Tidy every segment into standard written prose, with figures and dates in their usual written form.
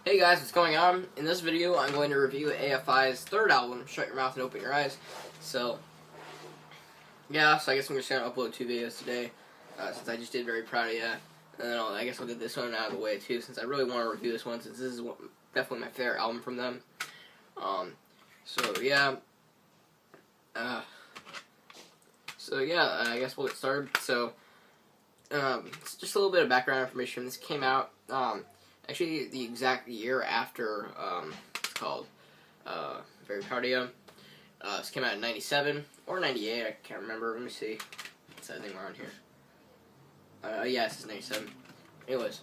Hey guys, what's going on? In this video, I'm going to review AFI's third album, Shut Your Mouth and Open Your Eyes. So I guess I'm just going to upload 2 videos today, since I just did Very Proud of Ya. And then I guess I'll get this one out of the way too, since I really want to review this one, since this is definitely my favorite album from them. I guess we'll get started. It's just a little bit of background information. This came out, actually, the exact year after, it's called, Very Proud of Ya. This came out in 97, or 98, I can't remember, let me see. What's that thing around here? Yeah, this is 97. Anyways.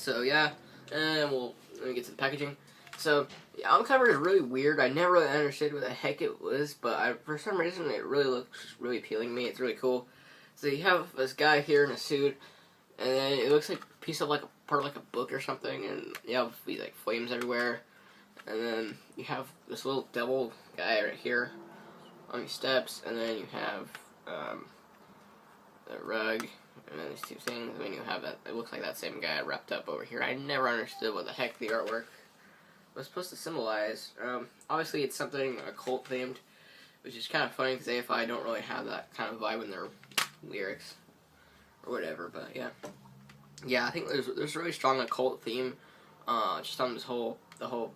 And let me get to the packaging. So, the album cover is really weird. I never really understood what the heck it was, but for some reason, it really looks really appealing to me. It's really cool. So you have this guy here in a suit, and then it looks like a piece of part of like a book or something, and you have these like flames everywhere, and then you have this little devil guy right here on these steps, and then you have the rug, and then these two things, and then you have that, it looks like that same guy wrapped up over here. I never understood what the heck the artwork was supposed to symbolize. Obviously it's something occult themed, which is kind of funny because AFI don't really have that kind of vibe in their lyrics or whatever, but yeah, I think there's a really strong occult theme just on the whole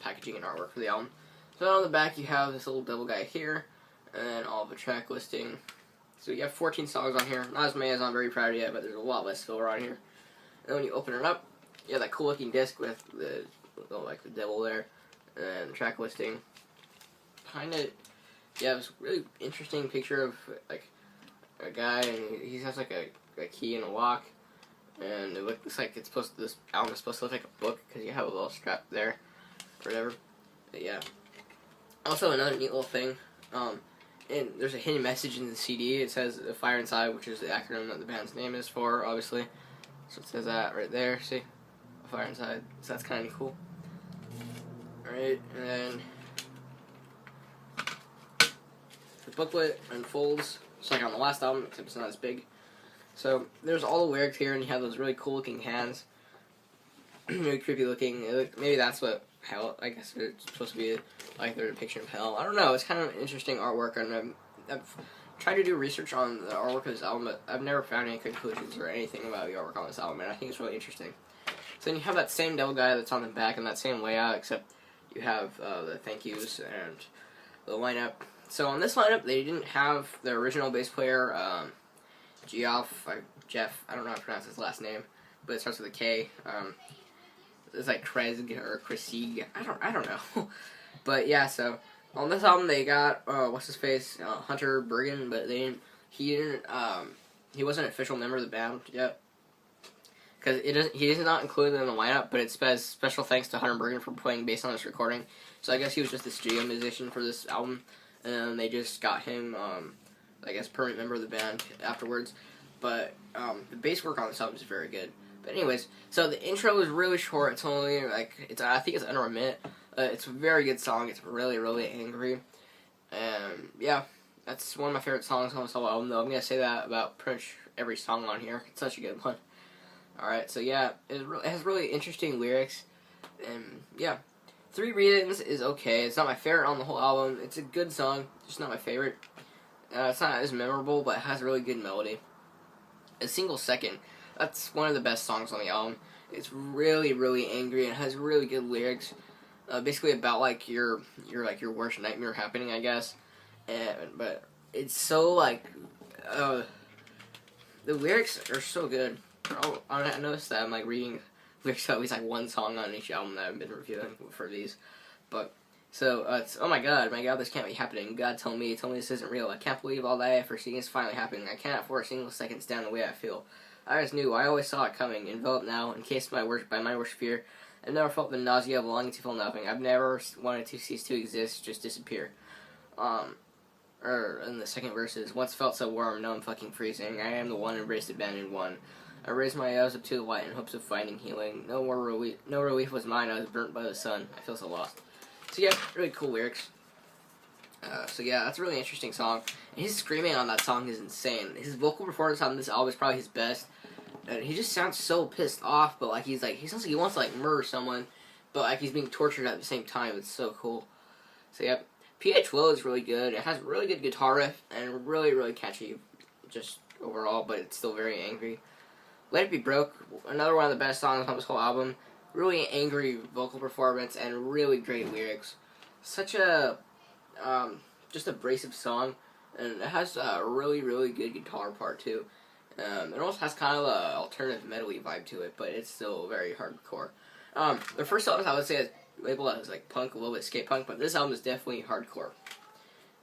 packaging and artwork for the album. So on the back you have this little devil guy here, and then all of the track listing. So you have 14 songs on here, not as many as I'm Very Proud of Ya, but there's a lot less filler on here. And then when you open it up, you have that cool looking disc with the devil there, and then the track listing. Behind it, you have this really interesting picture of like a guy, and he has like a key and a lock, and it looks like this album is supposed to look like a book because you have a little strap there, or whatever. But yeah. Also, another neat little thing, and there's a hidden message in the CD. It says "Fire Inside," which is the acronym that the band's name is for, obviously. So it says that right there. See, "Fire Inside." So that's kind of cool. All right, and then the booklet unfolds. It's like on the last album, except it's not as big. So there's all the lyrics here, and you have those really cool looking hands. Really creepy looking. Maybe that's what hell, I guess it's supposed to be, like their depiction of hell. I don't know. It's kind of interesting artwork, and I've tried to do research on the artwork of this album, but I've never found any conclusions or anything about the artwork on this album, and I think it's really interesting. So then you have that same devil guy that's on the back and that same layout, except you have the thank yous and the lineup. So on this lineup, they didn't have the original bass player, Jeff, I don't know how to pronounce his last name, but it starts with a K. It's like Craig or Craig, I don't know. But yeah, so on this album they got what's his face, Hunter Bergen, but he wasn't an official member of the band yet, because he is not included in the lineup, but it says special thanks to Hunter Bergen for playing bass on this recording. So I guess he was just a studio musician for this album, and they just got him, I guess, permanent member of the band afterwards. But the bass work on this album is very good. But anyways, so the intro is really short. It's only I think it's under a minute. It's a very good song. It's really, really angry, and yeah, that's one of my favorite songs on this whole album. Though I'm gonna say that about pretty much every song on here. It's such a good one. All right, so yeah, it has really interesting lyrics, and yeah. 3 Reasons is okay. It's not my favorite on the whole album. It's a good song, just not my favorite. It's not as memorable, but it has a really good melody. A Single Second, that's one of the best songs on the album. It's really, really angry and has really good lyrics. Basically about like your worst nightmare happening, I guess. But it's so the lyrics are so good. I noticed that I'm like reading lyrics at least like one song on each album that I've been reviewing for these. But so it's, oh my god, this can't be happening. God told me this isn't real. I can't believe all that effort seeing is finally happening. I cannot for a single second stand the way I feel. I just knew. I always saw it coming. Enveloped now, encased by my worst fear. I've never felt the nausea of longing to feel nothing. I've never wanted to cease to exist, just disappear. In the second verse is, once felt so warm, now I'm fucking freezing. I am the one embraced, abandoned one. I raised my eyes up to the light in hopes of finding healing. No relief was mine. I was burnt by the sun. I feel so lost. So yeah, really cool lyrics. So yeah, that's a really interesting song. And his screaming on that song is insane. His vocal performance on this album is probably his best. And he just sounds so pissed off, but he sounds like he wants to murder someone, but like he's being tortured at the same time. It's so cool. So yep, PH Low is really good. It has really good guitar riff and really catchy, just overall, but it's still very angry. Let It Be Broke, another one of the best songs on this whole album. Really angry vocal performance and really great lyrics. Such a just abrasive song, and it has a really good guitar part too. It also has kind of an alternative metal-y vibe to it, but it's still very hardcore. The first album I would say is labeled as like punk, a little bit skate punk, but this album is definitely hardcore,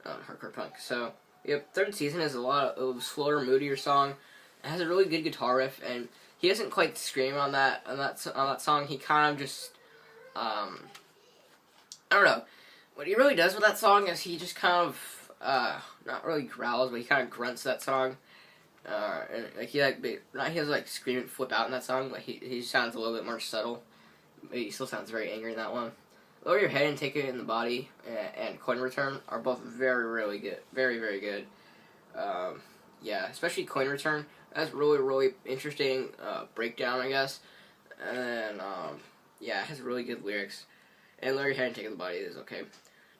hardcore punk. So yep, Third Season is a lot of slower, moodier song. It has a really good guitar riff, and he doesn't quite scream on that song. He kind of just I don't know. What he really does with that song is he just kind of not really growls, but he kind of grunts that song. And like he has like scream and flip out in that song, but he sounds a little bit more subtle. But he still sounds very angry in that one. Lower Your Head and Take It in the Body and Coin Return are both really good, very good. Yeah, especially Coin Return. That's really interesting breakdown, I guess. And then yeah, it has really good lyrics. And Lower Your Head and Take It in the Body is okay.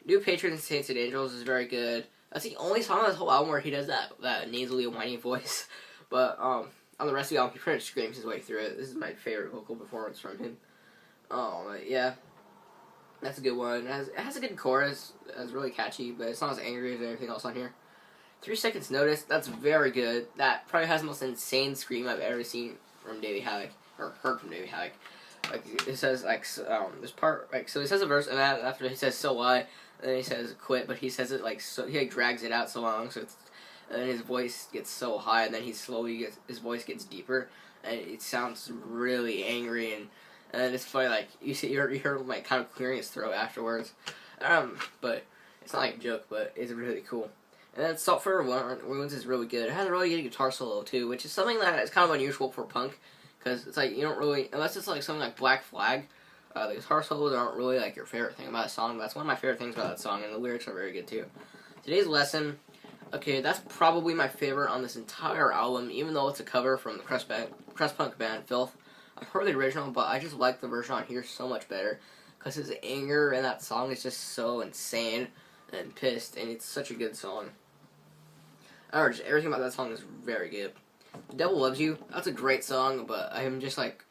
New Patrons, Saints and Angels is very good. That's the only song on this whole album where he does that nasally whiny voice. But on the rest of the album, he pretty much screams his way through it. This is my favorite vocal performance from him. But yeah, that's a good one. It has a good chorus. It's really catchy, but it's not as angry as anything else on here. 3 Seconds Notice, that's very good. That probably has the most insane scream I've ever seen from Davey Havok, or heard from Davey Havok. Like, it says, like, this part, like, so he says a verse, and after he says, so why, and then he says, quit, but he says it, like, so, he, like, drags it out so long, so it's, and then his voice gets so high, and then his voice gets deeper, and it sounds really angry, and it's funny, like, you hear him, like, kind of clearing his throat afterwards, but it's not, like, a joke, but it's really cool. And then Salt for Wounds is really good. It has a really good guitar solo, too, which is something that is kind of unusual for punk, because it's like, you don't really, unless it's like something like Black Flag, the guitar solos aren't really like your favorite thing about a song. That's one of my favorite things about that song, and the lyrics are very good too. Today's Lesson, okay, that's probably my favorite on this entire album, even though it's a cover from the crust punk band Filth. I've heard the original, but I just like the version on here so much better, because his anger in that song is just so insane and pissed, and it's such a good song. Just everything about that song is very good. The Devil Loves You, that's a great song, but I'm just like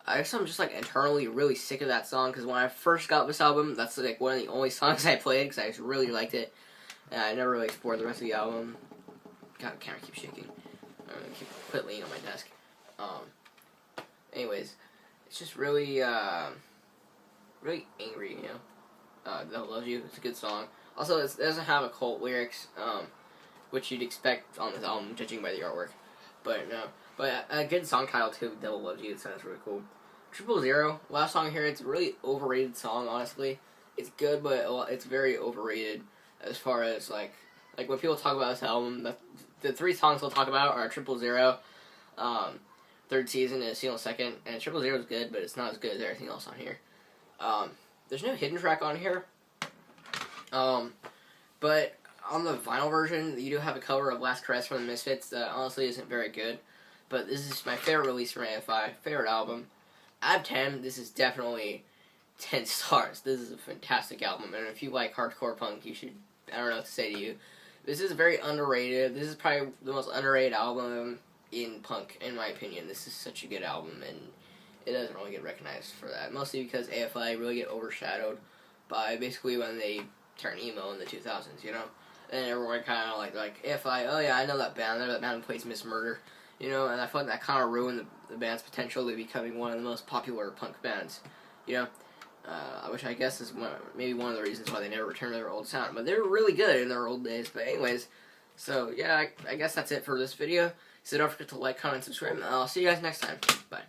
internally really sick of that song, because when I first got this album, that's like one of the only songs I played, because I just really liked it, and I never really explored the rest of the album. God, the camera keeps shaking. I'm gonna quit leaning on my desk. Anyways, it's just really angry, you know. The Devil Loves You, it's a good song. Also, it doesn't have occult lyrics, which you'd expect on this album, judging by the artwork. But no. But a good song title too, Devil Loves You, it sounds really cool. 000, last song here, it's a really overrated song, honestly. It's good, but it's very overrated as far as, like when people talk about this album, the 3 songs they'll talk about are 000, Third Season, and Seal Second, and 000 is good, but it's not as good as everything else on here. There's no hidden track on here, but on the vinyl version, you do have a cover of Last Caress from the Misfits that honestly isn't very good. But this is my favorite release from AFI, favorite album. Out of 10, this is definitely 10 stars. This is a fantastic album, and if you like hardcore punk, you should, I don't know what to say to you. This is very underrated. This is probably the most underrated album in punk, in my opinion. This is such a good album, and it doesn't really get recognized for that. Mostly because AFI really get overshadowed by basically when they turn emo in the 2000s, you know? And everyone kind of like AFI, oh yeah, I know that band. That band plays Miss Murder, you know. And I feel like that kind of ruined the band's potential to becoming one of the most popular punk bands, you know. Which I guess is maybe one of the reasons why they never returned to their old sound. But they were really good in their old days. But anyways, so yeah, I guess that's it for this video. So don't forget to like, comment, subscribe, and I'll see you guys next time. Bye.